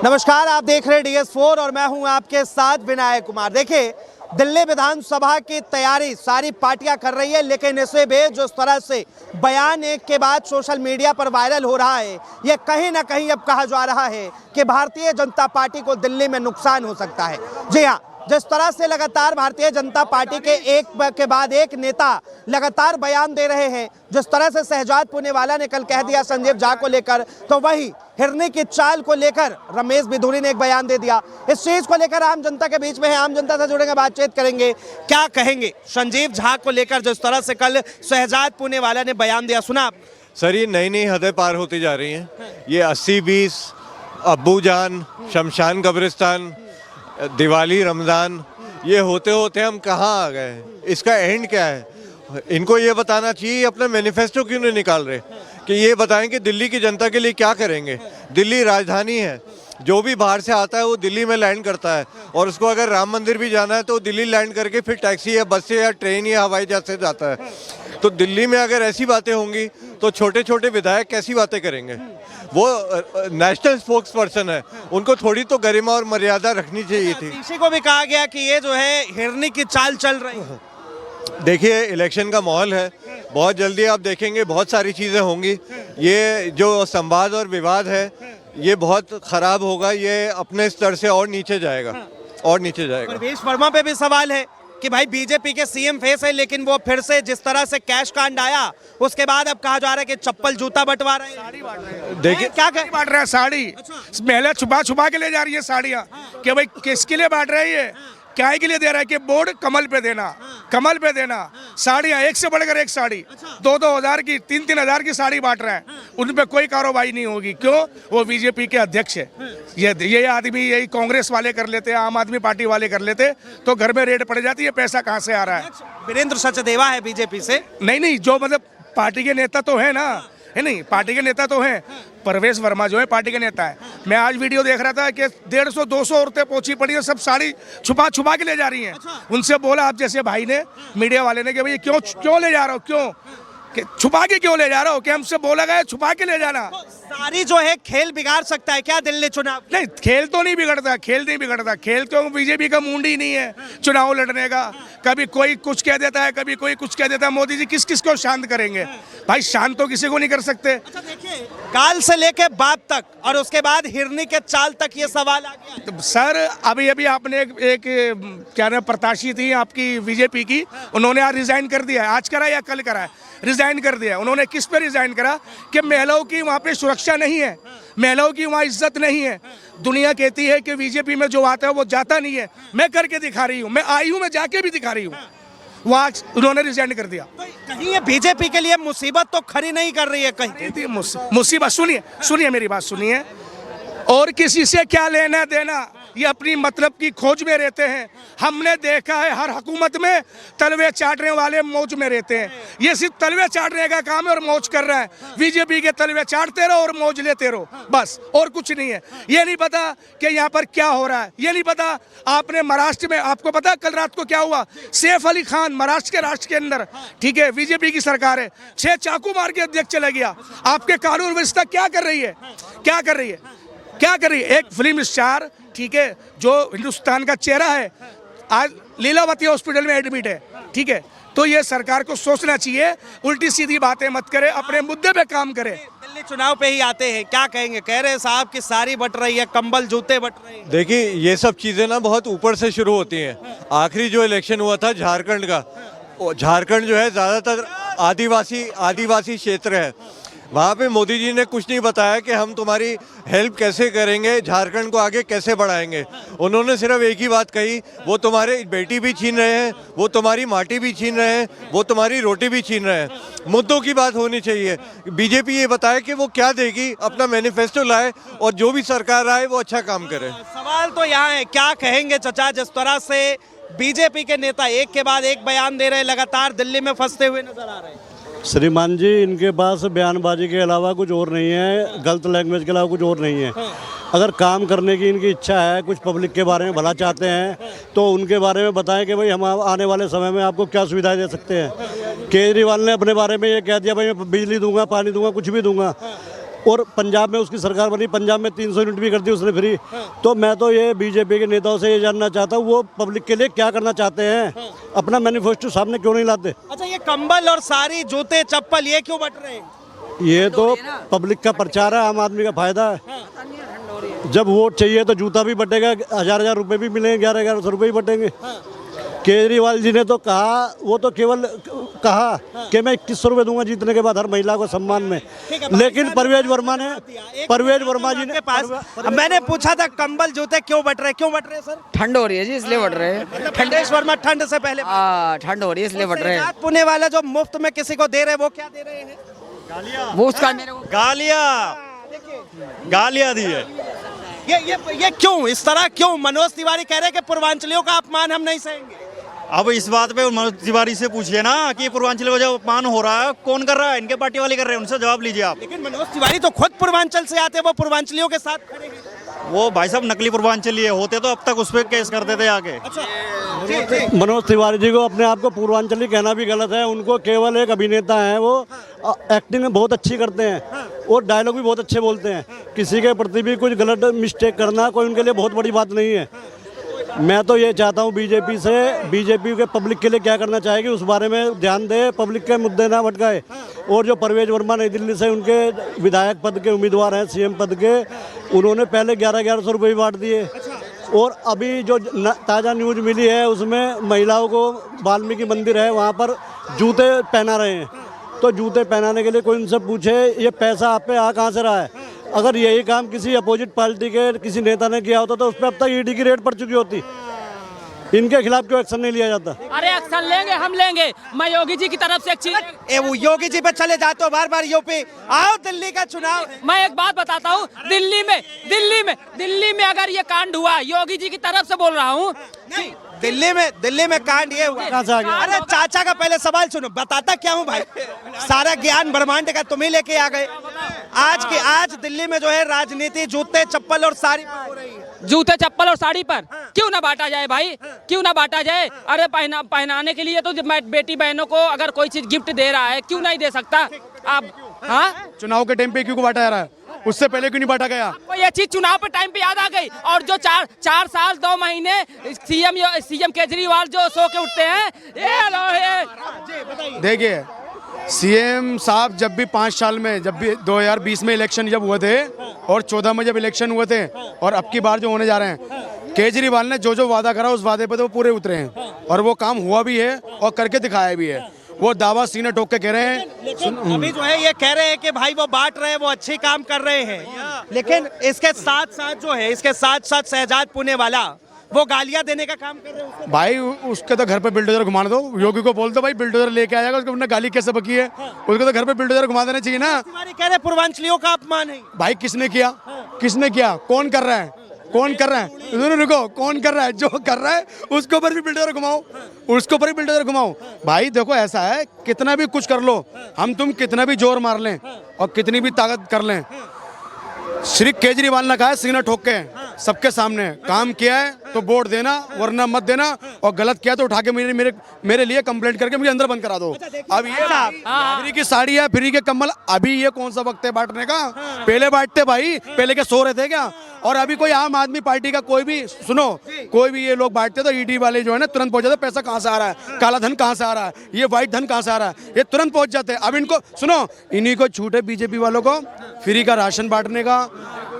नमस्कार, आप देख रहे हैं DS4 और मैं हूं आपके साथ विनायक कुमार। देखिए, दिल्ली विधानसभा की तैयारी सारी पार्टियां कर रही है, लेकिन इसे भी जिस तरह से बयान एक के बाद सोशल मीडिया पर वायरल हो रहा है, ये कहीं ना कहीं अब कहा जा रहा है कि भारतीय जनता पार्टी को दिल्ली में नुकसान हो सकता है। जी हाँ, जिस तरह से लगातार भारतीय जनता पार्टी के एक के बाद एक नेता लगातार बयान दे रहे हैं, जिस तरह से शहजाद पूनेवाला ने कल कह दिया संजीव झा को लेकर, तो वही हिरनी की चाल को लेकर रमेश बिधूरी ने एक बयान दे दिया। इस चीज को लेकर आम जनता के बीच में है, आम जनता से जुड़ेंगे, बातचीत करेंगे। क्या कहेंगे संजीव झा को लेकर, जिस तरह से कल शहजाद पूनेवाला ने बयान दिया, सुना आप? सर, ये नई नई हदें पार होती जा रही हैं। ये 80-20, अब्बू जान, शमशान कब्रिस्तान, दिवाली, रमज़ान, ये होते होते हम कहाँ आ गए? इसका एंड क्या है? इनको ये बताना चाहिए। अपना मैनिफेस्टो क्यों नहीं निकाल रहे कि ये बताएं कि दिल्ली की जनता के लिए क्या करेंगे। दिल्ली राजधानी है, जो भी बाहर से आता है वो दिल्ली में लैंड करता है, और उसको अगर राम मंदिर भी जाना है तो दिल्ली लैंड करके फिर टैक्सी या बस से या ट्रेन या हवाई जहाज से जाता है। तो दिल्ली में अगर ऐसी बातें होंगी तो छोटे छोटे विधायक कैसी बातें करेंगे? वो नेशनल स्पोक्स पर्सन है, उनको थोड़ी तो गरिमा और मर्यादा रखनी चाहिए थी। किसी को भी कहा गया कि ये जो है हिरनी की चाल चल रही है। देखिए, इलेक्शन का माहौल है, बहुत जल्दी आप देखेंगे बहुत सारी चीज़ें होंगी। ये जो संवाद और विवाद है ये बहुत ख़राब होगा, ये अपने स्तर से और नीचे जाएगा और नीचे जाएगा। परवेश वर्मा पे भी सवाल है कि भाई बीजेपी के सीएम फेस है, लेकिन वो फिर से जिस तरह से कैश कांड आया उसके बाद अब कहा जा रहा है कि चप्पल जूता बंटवा रहे हैं। देखिए, क्या बांट रहा है साड़ी। महिला छुपा छुपा के ले जा रही है साड़ियाँ कि भाई किसके लिए बांट रही है, क्या के लिए दे रहा है कि बोर्ड कमल पे देना, कमल पे देना। साड़ियाँ एक से बढ़कर एक साड़ी, 2-2 हज़ार की, 3-3 हज़ार की साड़ी बांट रहे हैं। उन पे कोई कार्रवाई नहीं होगी। क्यों? वो बीजेपी के अध्यक्ष है। ये आदमी यही कांग्रेस वाले कर लेते, आम आदमी पार्टी वाले कर लेते तो घर में रेड पड़ जाती है। पैसा कहाँ से आ रहा है? वीरेंद्र सचदेवा है बीजेपी से। नहीं, जो मतलब पार्टी के नेता तो है ना, है नहीं, पार्टी के नेता तो हैं। परवेश वर्मा जो है पार्टी के नेता है। मैं आज वीडियो देख रहा था कि 150-200 औरतें पहुंची पड़ी है, सब साड़ी छुपा छुपा के ले जा रही हैं। उनसे बोला आप जैसे भाई ने, मीडिया वाले ने, कि भाई क्यों ले जा रहे हो, क्यों छुपा के क्यों ले जा रहे हो? कि हमसे बोला गया छुपा के ले जाना। सारी जो है खेल बिगाड़ सकता है क्या दिल्ली चुनाव? नहीं, खेल तो नहीं बिगड़ता, खेल नहीं बिगड़ता। खेल तो बीजेपी का मूड ही नहीं है चुनाव लड़ने का। कभी कोई कुछ कह देता है, कभी कोई कुछ कह देता है। मोदी जी किस किस को शांत करेंगे? भाई शांत तो किसी को नहीं कर सकते। अच्छा, देखिए, काल से लेके बाप तक और उसके बाद हिरनी के चाल तक ये सवाल आ गया। तो सर, अभी आपने एक क्या नाम प्रत्याशी थी आपकी बीजेपी की, उन्होंने आज रिजाइन कर दिया है। आज करा या कल करा है? रिजाइन कर दिया। उन्होंने किस पे रिजाइन करा? कि महिलाओं की वहाँ पे सुरक्षा नहीं है, महिलाओं की वहाँ इज्जत नहीं है। दुनिया कहती है कि बीजेपी में जो आता है वो जाता नहीं है। मैं करके दिखा रही हूँ, मैं आई हूँ, मैं जाके भी दिखा रही हूँ। वहाँ उन्होंने रिजाइन कर दिया। तो कहीं ये बीजेपी के लिए मुसीबत तो खड़ी नहीं कर रही है कहीं? मुसीबत सुनिए मेरी बात सुनिए। और किसी से क्या लेना देना, ये अपनी मतलब की खोज में रहते हैं। हमने देखा है हर हुकूमत में तलवे चाटने वाले मौज में रहते हैं। ये सिर्फ तलवे चाटने का काम है और मौज कर रहा है। बीजेपी के तलवे चाटते रहो और मौज लेते रहो, बस, और कुछ नहीं है। ये नहीं पता कि यहाँ पर क्या हो रहा है, ये नहीं पता। आपने महाराष्ट्र में, आपको पता कल रात को क्या हुआ? सैफ अली खान महाराष्ट्र के राष्ट्र के अंदर, ठीक है, बीजेपी की सरकार है, 6 चाकू मार के अध्यक्ष चला गया। आपके कानून व्यवस्था क्या कर रही है? क्या कर रही है? क्या कर रही है? एक फिल्म स्टार, ठीक है, जो हिंदुस्तान का चेहरा है, आज लीलावती हॉस्पिटल में एडमिट है, ठीक है। तो ये सरकार को सोचना चाहिए, उल्टी सीधी बातें मत करे, अपने मुद्दे पे काम करे। दिल्ली चुनाव पे ही आते हैं, क्या कहेंगे? कह रहे हैं साहब की साड़ी बट रही है, कंबल जूते बट रहे हैं। देखिए, ये सब चीज़ें ना बहुत ऊपर से शुरू होती हैं। आखिरी जो इलेक्शन हुआ था झारखंड का, झारखंड जो है ज़्यादातर आदिवासी क्षेत्र है। वहाँ पे मोदी जी ने कुछ नहीं बताया कि हम तुम्हारी हेल्प कैसे करेंगे, झारखंड को आगे कैसे बढ़ाएंगे। उन्होंने सिर्फ एक ही बात कही, वो तुम्हारे बेटी भी छीन रहे हैं, वो तुम्हारी माटी भी छीन रहे हैं, वो तुम्हारी रोटी भी छीन रहे हैं। मुद्दों की बात होनी चाहिए। बीजेपी ये बताए कि वो क्या देगी, अपना मैनिफेस्टो लाए और जो भी सरकार आए वो अच्छा काम करे। सवाल तो यहाँ है, क्या कहेंगे चचा, जिस तरह से बीजेपी के नेता एक के बाद एक बयान दे रहे हैं, लगातार दिल्ली में फंसते हुए नजर आ रहे हैं? श्रीमान जी, इनके पास बयानबाजी के अलावा कुछ और नहीं है, गलत लैंग्वेज के अलावा कुछ और नहीं है। अगर काम करने की इनकी इच्छा है, कुछ पब्लिक के बारे में भला चाहते हैं, तो उनके बारे में बताएं कि भाई हम आने वाले समय में आपको क्या सुविधाएं दे सकते हैं। केजरीवाल ने अपने बारे में ये कह दिया, भाई मैं बिजली दूंगा, पानी दूंगा, कुछ भी दूंगा। और पंजाब में उसकी सरकार बनी, पंजाब में 300 यूनिट भी कर दी उसने फ्री। तो मैं तो ये बीजेपी के नेताओं से ये जानना चाहता हूँ वो पब्लिक के लिए क्या करना चाहते हैं, अपना मैनिफेस्टो सामने क्यों नहीं लाते। अच्छा, ये कंबल और साड़ी, जूते, चप्पल ये क्यों बट रहे हैं? ये तो पब्लिक का प्रचार है, आम आदमी का फायदा है। जब वोट चाहिए तो जूता भी बटेगा, 1000 रुपये भी मिलेंगे, 1100 रुपये भी बटेंगे। केजरीवाल जी ने तो कहा, वो तो केवल कहा कि मैं 2100 रुपये दूंगा जीतने के बाद हर महिला को सम्मान में, लेकिन परवेज वर्मा जी ने पास मैंने पूछा था कंबल जूते क्यों बट रहे सर? ठंड हो रही है जी इसलिए बढ़ रहे हैं। खंडेश वर्मा ठंड से पहले ठंड हो रही है इसलिए बढ़ रहे हैं। पुणे वाला जो मुफ्त में किसी को दे रहे हैं वो क्या दे रहे हैं? वो उसका मेरे को गालियां दी है। ये क्यों इस तरह, क्यों? मनोज तिवारी कह रहे हैं कि पूर्वांचलियों का अपमान हम नहीं सहेंगे। अब इस बात पे मनोज तिवारी से पूछिए ना कि पूर्वांचल को जो अपमान हो रहा है कौन कर रहा है? इनके पार्टी वाले कर रहे हैं, उनसे जवाब लीजिए आप। लेकिन मनोज तिवारी तो खुद पूर्वांचल से आते हैं, वो पूर्वांचलियों के साथ खड़े हैं। वो भाई साहब नकली पूर्वांचली है, होते तो अब तक उस पर केस करते थे आके। मनोज तिवारी जी को अपने आप को पूर्वांचली कहना भी गलत है। उनको केवल एक अभिनेता हैं, वो एक्टिंग में बहुत अच्छी करते हैं और डायलॉग भी बहुत अच्छे बोलते हैं। किसी के प्रति भी कुछ गलत मिस्टेक करना कोई उनके लिए बहुत बड़ी बात नहीं है। मैं तो ये चाहता हूँ बीजेपी से, बीजेपी के पब्लिक के लिए क्या करना चाहेगी उस बारे में ध्यान दे, पब्लिक के मुद्दे ना भटकाए। और जो परवेज वर्मा नई दिल्ली से उनके विधायक पद के उम्मीदवार हैं, सीएम पद के, उन्होंने पहले 1100 रुपये भी बांट दिए। और अभी जो ताज़ा न्यूज़ मिली है उसमें महिलाओं को वाल्मीकि मंदिर है वहाँ पर जूते पहना रहे हैं। तो जूते पहनाने के लिए कोई उनसे पूछे ये पैसा आप पे आ कहाँ से रहा है? अगर यही काम किसी अपोजिट पार्टी के किसी नेता ने किया होता तो उस पर अब तक ईडी की रेड पड़ चुकी होती। इनके खिलाफ क्यों एक्शन नहीं लिया जाता? अरे एक्शन लेंगे, हम लेंगे। मैं योगी जी की तरफ से एक चीज, वो योगी जी पे चले जाते हो बार बार यूपी आओ, दिल्ली का चुनाव। मैं एक बात बताता हूँ, दिल्ली में अगर ये कांड हुआ, योगी जी की तरफ से बोल रहा हूँ। दिल्ली में कांड ये हुआ। अरे चाचा का पहले सवाल सुनो, बताता क्या हूँ भाई, सारा ज्ञान ब्रह्मांड का तुम ही लेके आ गए। आज दिल्ली में जो है राजनीति जूते चप्पल और साड़ी पर हो रही है। जूते चप्पल और साड़ी पर क्यों ना बांटा जाए भाई, क्यों ना बांटा जाए? अरे पहनाने के लिए तो बेटी बहनों को अगर कोई चीज गिफ्ट दे रहा है क्यों नहीं दे सकता आप? हाँ, चुनाव के टाइम पे क्यों बांटा जा रहा है? उससे पहले क्यों नहीं बांटा गया? आपको ये चीज चुनाव पे टाइम पे याद आ गई। और जो 4 साल 2 महीने सीएम केजरीवाल जो सो के उठते हैं, देखिए सीएम साहब जब भी 5 साल में, जब भी 2020 में इलेक्शन जब हुए थे और 14 में जब इलेक्शन हुए थे और अब की बार जो होने जा रहे हैं, केजरीवाल ने जो वादा करा उस वादे पे तो वो पूरे उतरे हैं और वो काम हुआ भी है और करके दिखाया भी है। वो दावा सीने ठोक के कह रहे हैं। लेकिन अभी जो है ये कह रहे हैं कि भाई वो बांट रहे हैं, वो अच्छी काम कर रहे हैं। लेकिन इसके साथ साथ शहजाद पुणे वाला वो गालियां देने का काम कर रहे हैं। भाई उसके तो घर पे बिल्डोजर घुमाने दो, योगी को बोल दो भाई बिल्डोजर लेके आएगा, उसको अपने गाली कैसे बकी है, उसको तो घर पे बिल्डोजर घुमा देना चाहिए ना। कह रहे पूर्वांचलियों का अपमान है। भाई किसने किया? कौन कर रहा है? रुको, कौन कर रहा है? जो कर रहा है उसके ऊपर भी बिल्डोजर घुमाओ, भाई देखो ऐसा है, कितना भी कुछ कर लो, हम तुम कितना भी जोर मार लें और कितनी भी ताकत कर लें, श्री केजरीवाल ने कहा है सीना ठोक के सबके सामने, काम किया है तो वोट देना वरना मत देना, और गलत किया तो उठा के मेरे लिए कंप्लेंट करके मुझे अंदर बंद करा दो। अब ये फ्री की साड़ी है, फ्री के कम्बल, अभी ये कौन सा वक्त है बांटने का? पहले बांटते भाई, पहले के सो रहे थे क्या? और अभी कोई आम आदमी पार्टी का कोई भी ये लोग बांटते तो ईडी वाले जो है ना तुरंत पहुंच जाते, पैसा कहाँ से आ रहा है, काला धन कहाँ से आ रहा है, ये व्हाइट धन कहाँ से आ रहा है, ये तुरंत पहुंच जाते हैं। अब इनको इन्हीं को छूट है बीजेपी वालों को फ्री का राशन बांटने का,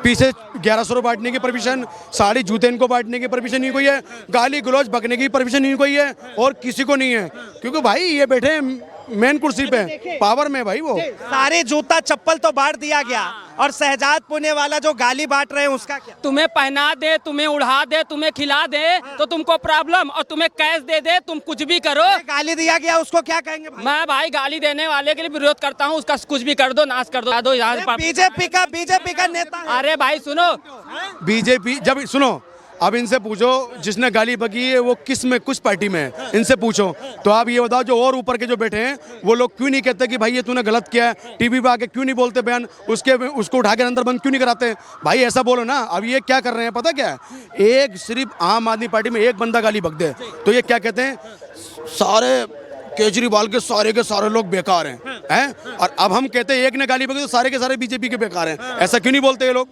पीछे 1100 बांटने की परमिशन, साड़ी जूते इनको बांटने की परमिशन नहीं कोई है, गाली गलौज बकने की परमिशन नहीं कोई है, और किसी को नहीं है, क्योंकि भाई ये बैठे मेन कुर्सी पे, पावर में भाई। वो सारे जूता चप्पल तो बांट दिया गया, और शहजाद पुणे वाला जो गाली बांट रहे हैं उसका क्या? तुम्हें पहना दे, तुम्हें उड़ा दे, तुम्हें खिला दे तो तुमको प्रॉब्लम, और तुम्हें कैश दे दे तुम कुछ भी करो। गाली दिया गया उसको क्या कहेंगे भाई? मैं भाई गाली देने वाले के लिए विरोध करता हूँ, उसका कुछ भी कर दो, नाश कर दो। बीजेपी का नेता है। अरे भाई सुनो, बीजेपी जब सुनो, अब इनसे पूछो जिसने गाली बकी है वो किस पार्टी में है, इनसे पूछो। तो आप ये बताओ जो और ऊपर के जो बैठे हैं वो लोग क्यों नहीं कहते कि भाई ये तूने गलत किया है, टीवी पे आके क्यों नहीं बोलते बयान, उसको उठा के अंदर बंद क्यों नहीं कराते? भाई ऐसा बोलो ना। अब ये क्या कर रहे हैं पता क्या है, एक सिर्फ आम आदमी पार्टी में एक बंदा गाली बक दे तो ये क्या कहते हैं, सारे केजरीवाल के सारे लोग बेकार हैं। हैं। और अब हम कहते हैं एक ने गाली बकी तो सारे के सारे बीजेपी के बेकार हैं, ऐसा क्यों नहीं बोलते ये लोग?